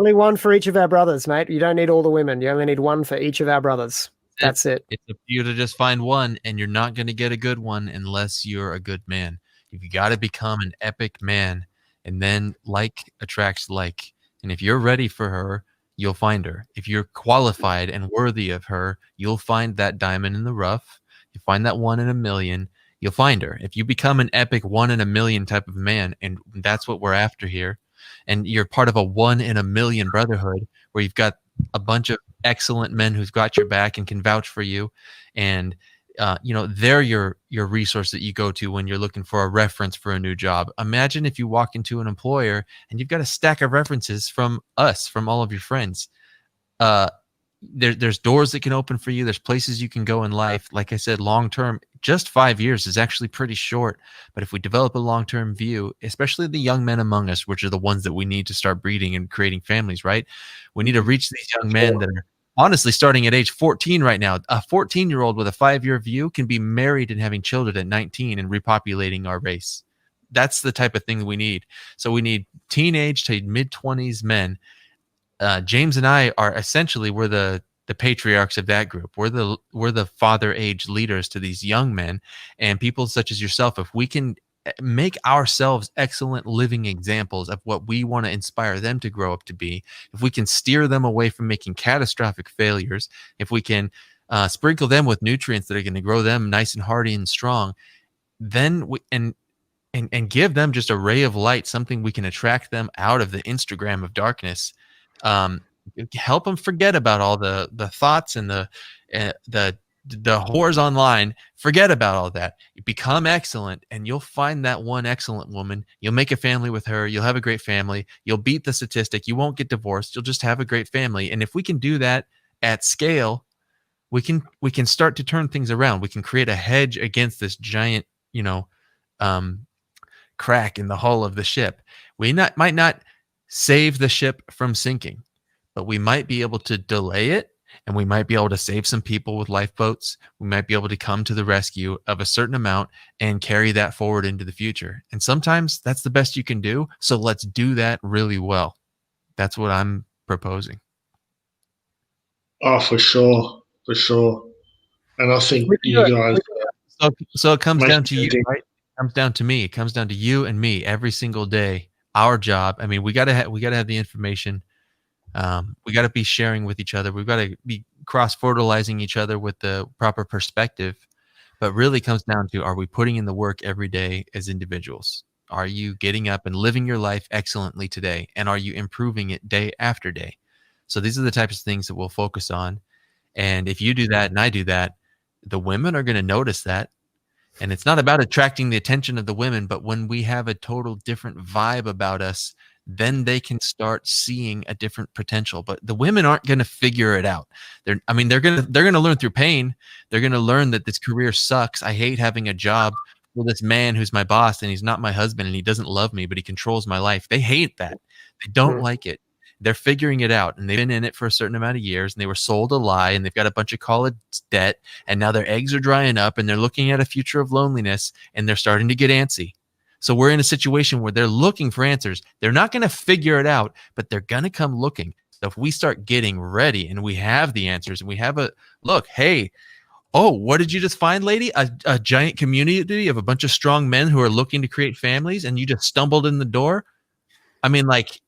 Only one for each of our brothers, mate. You don't need all the women. You only need one for each of our brothers. That's it. It's up to you to just find one, and you're not going to get a good one unless you're a good man. You got to become an epic man, and then like attracts like. And if you're ready for her, you'll find her. If you're qualified and worthy of her, you'll find that diamond in the rough. You find that one in a million. You'll find her. If you become an epic one in a million type of man, and that's what we're after here, and you're part of a one in a million brotherhood where you've got a bunch of excellent men who've got your back and can vouch for you, and they're your resource that you go to when you're looking for a reference for a new job. Imagine if you walk into an employer and you've got a stack of references from us, from all of your friends. There's doors that can open for you. There's places you can go in life. Like I said, long term, just 5 years is actually pretty short. But if we develop a long-term view, especially the young men among us, which are the ones that we need to start breeding and creating families, right? We need to reach these young men that are honestly starting at age 14 right now. A 14-year-old with a 5-year view can be married and having children at 19 and repopulating our race. That's the type of thing we need. So we need teenage to mid-20s men. James and I are essentially, we're the patriarchs of that group. We're the father age leaders to these young men and people such as yourself. If we can make ourselves excellent living examples of what we want to inspire them to grow up to be, if we can steer them away from making catastrophic failures, if we can sprinkle them with nutrients that are going to grow them nice and hardy and strong, then and give them just a ray of light, something we can attract them out of the Instagram of darkness. Help them forget about all the thoughts and the whores online. Forget about all that. You become excellent, and you'll find that one excellent woman. You'll make a family with her. You'll have a great family. You'll beat the statistic. You won't get divorced. You'll just have a great family. And if we can do that at scale, we can start to turn things around. We can create a hedge against this giant, crack in the hull of the ship. We might not save the ship from sinking, but we might be able to delay it, and we might be able to save some people with lifeboats. We might be able to come to the rescue of a certain amount and carry that forward into the future. And sometimes that's the best you can do. So let's do that really well. That's what I'm proposing. Oh, for sure. For sure. And I think you guys... So it comes down to you, right? It comes down to me. It comes down to you and me every single day. Our job. I mean, we gotta have the information. We got to be sharing with each other. We've got to be cross-fertilizing each other with the proper perspective. But really comes down to, are we putting in the work every day as individuals? Are you getting up and living your life excellently today? And are you improving it day after day? So these are the types of things that we'll focus on. And if you do that and I do that, the women are going to notice that. And it's not about attracting the attention of the women, but when we have a total different vibe about us, then they can start seeing a different potential. But the women aren't going to figure it out. They're going to learn through pain. They're going to learn that this career sucks. I hate having a job for this man who's my boss, and he's not my husband, and he doesn't love me, but he controls my life. They hate that. They don't like it. They're figuring it out, and they've been in it for a certain amount of years, and they were sold a lie, and they've got a bunch of college debt, and now their eggs are drying up, and they're looking at a future of loneliness, and they're starting to get antsy. So we're in a situation where they're looking for answers. They're not going to figure it out, but they're going to come looking. So if we start getting ready and we have the answers and we have a look, hey, oh, what did you just find, lady? A giant community of a bunch of strong men who are looking to create families, and you just stumbled in the door. I mean, like,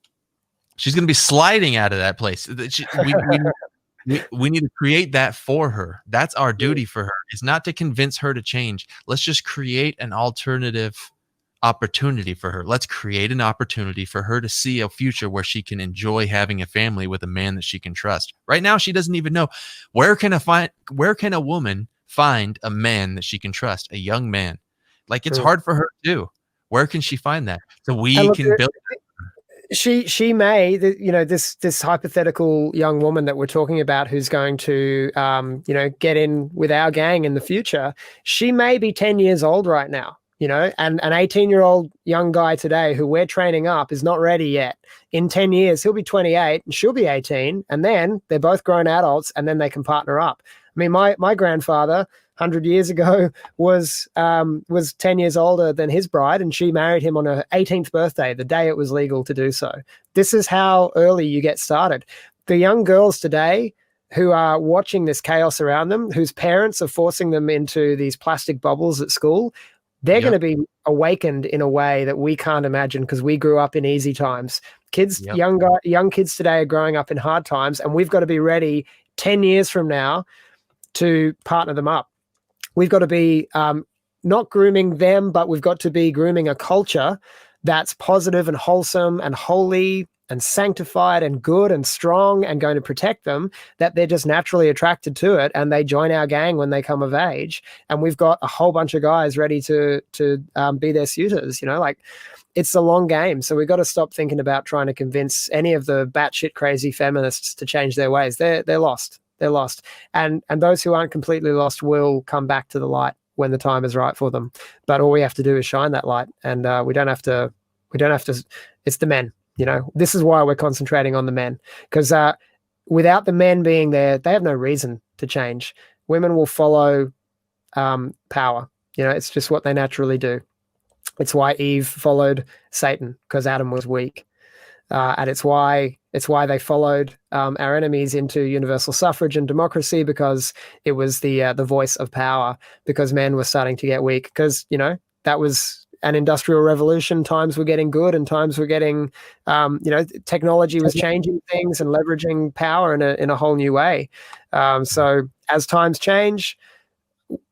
she's going to be sliding out of that place. We need to create that for her. That's our duty for her. It's not to convince her to change. Let's just create an alternative opportunity for her. Let's create an opportunity for her to see a future where she can enjoy having a family with a man that she can trust. Right now, she doesn't even know where can a woman find a man that she can trust, a young man. Like, it's hard for her too. Where can she find that? So we can build. She may, this hypothetical young woman that we're talking about who's going to, get in with our gang in the future. She may be 10 years old right now. And an 18-year-old young guy today who we're training up is not ready yet. In 10 years, he'll be 28 and she'll be 18. And then they're both grown adults, and then they can partner up. I mean, my grandfather, 100 years ago was 10 years older than his bride, and she married him on her 18th birthday, the day it was legal to do so. This is how early you get started. The young girls today who are watching this chaos around them, whose parents are forcing them into these plastic bubbles at school, they're going to be awakened in a way that we can't imagine because we grew up in easy times. Kids, young kids today are growing up in hard times, and we've got to be ready 10 years from now to partner them up. We've got to be not grooming them, but we've got to be grooming a culture that's positive and wholesome and holy and sanctified and good and strong and going to protect them, that they're just naturally attracted to it and they join our gang when they come of age. And we've got a whole bunch of guys ready to be their suitors, you know, like it's a long game. So we've got to stop thinking about trying to convince any of the batshit crazy feminists to change their ways. They're lost. They're lost. And those who aren't completely lost will come back to the light when the time is right for them. But all we have to do is shine that light, and we don't have to, it's the men. You know, this is why we're concentrating on the men, because without the men being there, they have no reason to change. Women will follow power. You know, it's just what they naturally do. It's why Eve followed Satan, because Adam was weak. And it's why they followed our enemies into universal suffrage and democracy, because it was the voice of power, because men were starting to get weak, because, you know, that was an industrial revolution. Times were getting good and times were getting, technology was changing things and leveraging power in a whole new way. So as times change,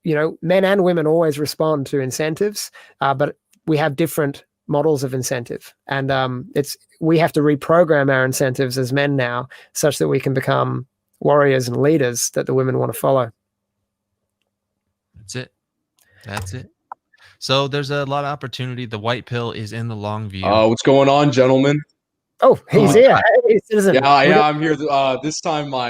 you know, men and women always respond to incentives, but we have different models of incentive. And we have to reprogram our incentives as men now such that we can become warriors and leaders that the women want to follow. That's it. So there's a lot of opportunity. The white pill is in the long view. What's going on, gentlemen? Oh, he's here. Hey, citizen. Yeah, I'm here. This time my